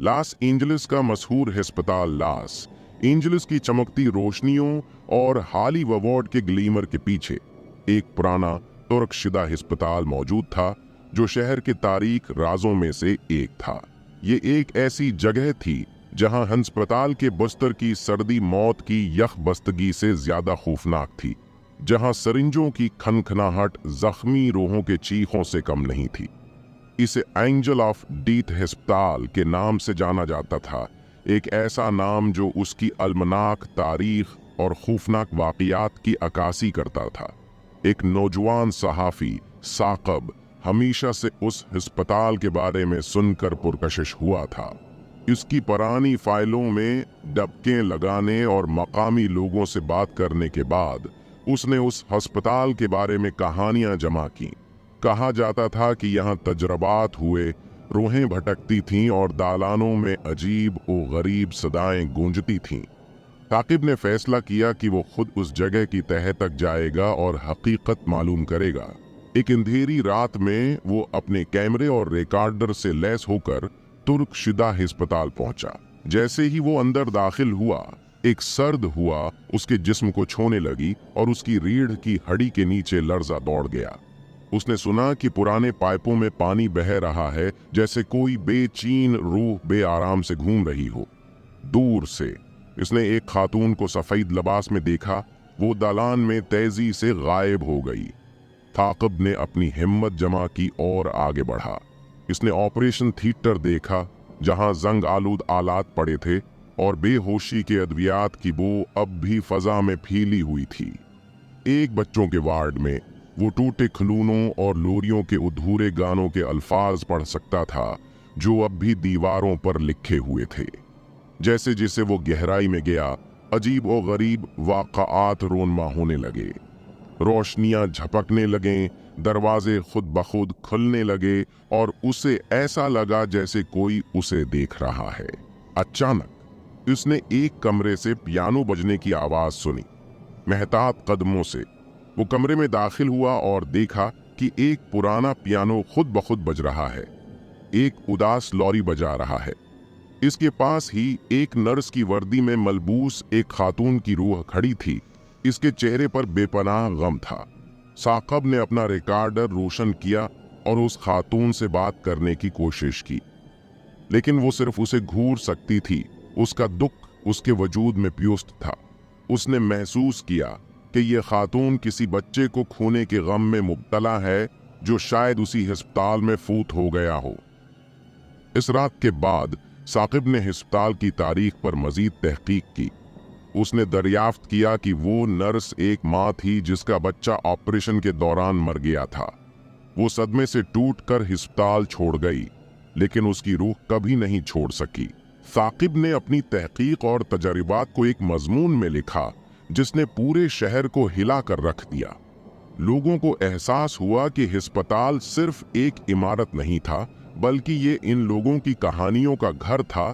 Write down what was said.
Los Angeles का मशहूर हस्पताल लॉस एंजलिस की चमकती रोशनियों और हॉलीवुड के ग्लीमर के पीछे एक पुराना तुर्क शुदा हस्पताल मौजूद था जो शहर के तारीख राजों में से एक था। ये एक ऐसी जगह थी जहां हस्पताल के बिस्तर की सर्दी मौत की यखबस्तगी से ज्यादा खौफनाक थी, जहां सरिंजों की खनखनाहट जख्मी रूहों के चीखों से कम नहीं थी। इसे एंजल ऑफ डेथ हस्पताल के नाम से जाना जाता था, एक ऐसा नाम जो उसकी अलमनाक तारीख और खौफनाक वाक़ियात की अक्कासी करता था। एक नौजवान सहाफ़ी साक़ब हमेशा से उस हस्पताल के बारे में सुनकर पुरकशिश हुआ था। इसकी पुरानी फाइलों में डबके लगाने और मकामी लोगों से बात करने के बाद उसने उस हस्पताल के बारे में कहानियां जमा की। कहा जाता था कि यहाँ तजरबात हुए, रूहें भटकती थीं और दालानों में अजीब और गरीब सदाएं गूंजती थीं। साकिब ने फैसला किया कि वो खुद उस जगह की तह तक जाएगा और हकीकत मालूम करेगा। एक अंधेरी रात में वो अपने कैमरे और रिकॉर्डर से लैस होकर तुर्क शुदा अस्पताल पहुंचा। जैसे ही वो अंदर दाखिल हुआ, एक सर्द हुआ उसके जिस्म को छूने लगी और उसकी रीढ़ की हड्डी के नीचे लर्जा दौड़ गया। उसने सुना कि पुराने पाइपों में पानी बह रहा है, जैसे कोई बेचैन रूह बेआराम से घूम रही हो। दूर से इसने एक खातून को सफेद लिबास में देखा, वो दालान में तेजी से गायब हो गई। साकिब ने अपनी हिम्मत जमा की और आगे बढ़ा। इसने ऑपरेशन थिएटर देखा, जहां जंग आलूद आलात पड़े थे और बेहोशी के अद्वियात की बो अब भी फजा में फैली हुई थी। एक बच्चों के वार्ड में वो टूटे खिलौनों और लोरियों के अधूरे गानों के अल्फाज पढ़ सकता था, जो अब भी दीवारों पर लिखे हुए थे। जैसे जैसे वो गहराई में गया, अजीब और गरीब वाक़ात रोनमा होने लगे। रोशनियां झपकने लगें, दरवाजे खुद ब खुद खुलने लगे और उसे ऐसा लगा जैसे कोई उसे देख रहा है। अचानक उसने एक कमरे से पियानो बजने की आवाज सुनी। मेहताब कदमों से वो कमरे में दाखिल हुआ और देखा कि एक पुराना पियानो खुद ब खुद बज रहा है। एक उदास लौरी बजा रहा है। इसके पास ही एक नर्स की वर्दी में मलबूस एक खातून की रूह खड़ी थी। इसके चेहरे पर बेपनाह गम था। साकिब ने अपना रिकॉर्डर रोशन किया और उस खातून से बात करने की कोशिश की, लेकिन वो सिर्फ उसे घूर सकती थी। उसका दुख उसके वजूद में प्युस्त था। उसने महसूस किया कि ये खातून किसी बच्चे को खोने के गम में मुब्तला है, जो शायद उसी अस्पताल में फूत हो गया हो। इस रात के बाद साकिब ने अस्पताल की तारीख पर मजीद तहकीक की। उसने दरियाफ्त किया कि वो नर्स एक माँ थी जिसका बच्चा ऑपरेशन के दौरान मर गया था। वो सदमे से टूटकर अस्पताल छोड़ गई, लेकिन उसकी रूह कभी नहीं छोड़ सकी। साकिब ने अपनी तहकीक और तजर्बात को एक मजमून में लिखा जिसने पूरे शहर को हिला कर रख दिया। लोगों को एहसास हुआ कि अस्पताल सिर्फ एक इमारत नहीं था, बल्कि ये इन लोगों की कहानियों का घर था